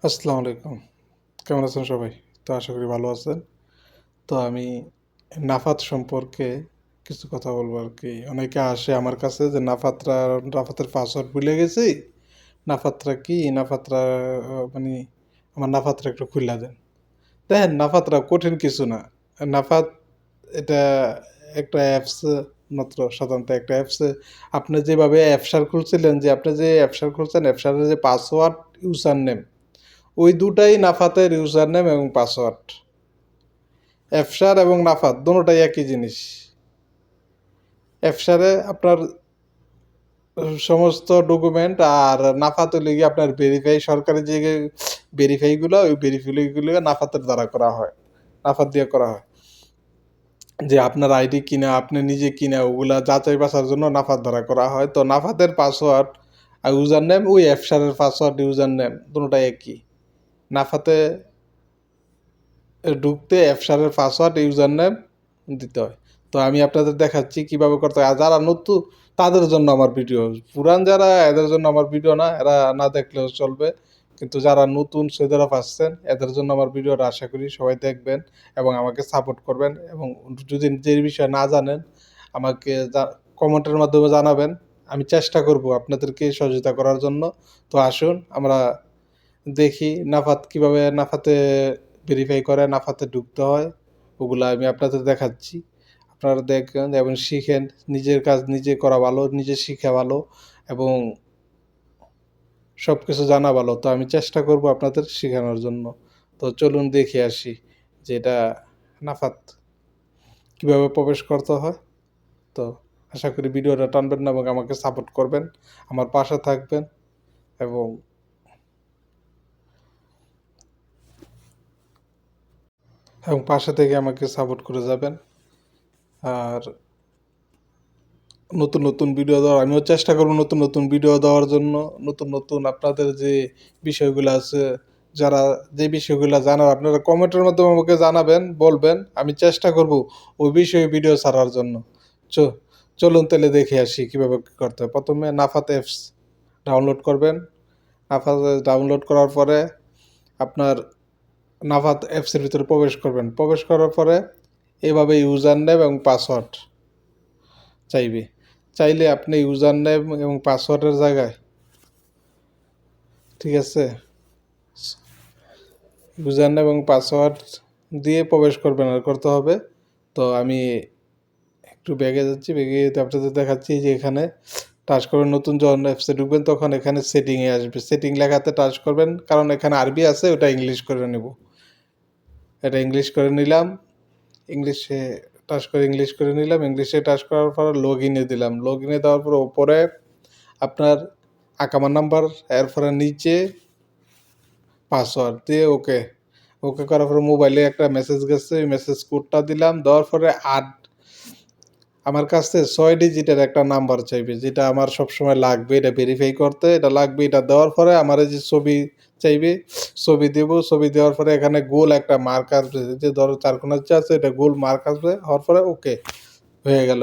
আসসালামু আলাইকুম। কেমন আছেন সবাই? তো আশা করি ভালো আছেন। তো আমি নাফাত সম্পর্কে কিছু কথা বলবো আরকি। অনেকে আসে আমার কাছে যে নাফাতের পাসওয়ার্ড ভুলে গেছি। নাফাতরা কি? নাফাতরা মানে আমার নাফাতরা একটু খুইলা দেন। দেখেন নাফাতরা কঠিন কিছু না। নাফাত এটা একটা অ্যাপস মাত্র সাধারণত একটা অ্যাপসে আপনি যেভাবে অ্যাপসার খুলছিলেন যে আপনি যে অ্যাপসার খুলছেন অ্যাপসারের যে পাসওয়ার্ড, ইউজার নেম ওই দুটাই নাফাতের ইউজার নেম এবং পাসওয়ার্ড। এফসার এবং নাফাত দোনোটাই একই জিনিস। এফসারে আপনার সমস্ত ডকুমেন্ট আর নাফাত হলে গিয়ে আপনার ভেরিফাই সরকারি যে ভেরিফাইগুলো ওই ভেরিফাইগুলো নাফাতের দ্বারা করা হয়, নাফাত দিয়ে করা হয়। যে আপনার আইডি কিনা আপনি নিজে কিনা ওগুলা যাচাই বাছার জন্য নাফাত দ্বারা করা হয়। তো নাফাতের পাসওয়ার্ড আর ইউজার নেম ওই এফসারের পাসওয়ার্ড ইউজার নেম দোনোটাই একই। নাফাতে ঢুকতে এফসারের পাসওয়ার্ড ইউজার নেম দিতে হয়। তো আমি আপনাদের দেখাচ্ছি কিভাবে করতে হয়। আর যারা নতুন তাদের জন্য আমার ভিডিও, পুরান যারা এদের জন্য আমার ভিডিও না, এরা না দেখলেও চলবে। কিন্তু যারা নতুন সেদেরা পাচ্ছেন এদের জন্য আমার ভিডিওটা আশা করি সবাই দেখবেন এবং আমাকে সাপোর্ট করবেন। এবং যদি যে বিষয়ে না জানেন আমাকে কমেন্টের মাধ্যমে জানাবেন। আমি চেষ্টা করব আপনাদেরকে সহযোগিতা করার জন্য। তো আসুন আমরা দেখি নাফাত কিভাবে নাফাতে ভেরিফাই করে নাফাতে ঢুকতে হয় ওগুলা আমি আপনাদের দেখাচ্ছি। আপনারা দেখেন এবং শিখেন। নিজের কাজ নিজে করা ভালো, নিজে শিখা ভালো এবং সব কিছু জানা ভালো। তো আমি চেষ্টা করব আপনাদের শেখানোর জন্য। তো চলুন দেখে আসি যে এটা নাফাত কীভাবে প্রবেশ করতে হয়। তো আশা করি ভিডিওটা টানবেন না এবং আমাকে সাপোর্ট করবেন, আমার পাশে থাকবেন এবং পাশে থেকে আমাকে সাপোর্ট করে যাবেন। আর নতুন ভিডিও দেওয়ার আমিও চেষ্টা করব নতুন ভিডিও দেওয়ার জন্য। নতুন আপনাদের যে বিষয়গুলো আছে, যারা যে বিষয়গুলো জানার আপনারা কমেন্টের মাধ্যমে আমাকে জানাবেন, বলবেন। আমি চেষ্টা করব ওই বিষয়ে ভিডিও ছাড়ার জন্য। চ চলুন তাহলে দেখে আসি কীভাবে কী করতে হয়। প্রথমে নাফাত অ্যাপস ডাউনলোড করবেন। নাফাত ডাউনলোড করার পরে আপনার নাফাত অ্যাপসের ভিতরে প্রবেশ করবেন। প্রবেশ করার পরে এভাবে ইউজার নেম এবং পাসওয়ার্ড চাইবে। চাইলে আপনি ইউজার নেম এবং পাসওয়ার্ডের জায়গায়, ঠিক আছে, ইউজার নেম এবং পাসওয়ার্ড দিয়ে প্রবেশ করবেন আর করতে হবে। তো আমি একটু ব্যাগে যাচ্ছি, ব্যাগে যেতে আপনাদের দেখাচ্ছি যে এখানে টাচ করবেন। নতুন যখন অ্যাপসে ঢুকবেন তখন এখানে সেটিংয়ে আসবে, সেটিং লেখাতে টাচ করবেন, কারণ এখানে আরবি আছে ওটা ইংলিশ করে নেব। এটা ইংলিশ করে নিলাম, ইংলিশে টাচ করে ইংলিশ করে নিলাম। ইংলিশে টাচ করার পর লগ ইনে দিলাম। লগ ইনে দেওয়ার পর ওপরে আপনার আকামার নাম্বার, এরপরে নিচে পাসওয়ার্ড দিয়ে ওকে করার পরে মোবাইলে একটা মেসেজ গেছে, ওই মেসেজ কোডটা দিলাম। দেওয়ার পরে আমার কাছে 6 ডিজিটের একটা নাম্বার চাইবে, যেটা আমার সবসময় লাগবে এটা ভেরিফাই করতে। এটা লাগবে, এটা দেওয়ার পরে আমার এই যে ছবি চাইবে, ছবি দেব। ছবি দেওয়ার পরে এখানে গোল একটা মার্ক আসবে, যে ধরো 4 কোণের যে আছে এটা গোল মার্ক আসবে। হওয়ার পরে ওকে হয়ে গেল।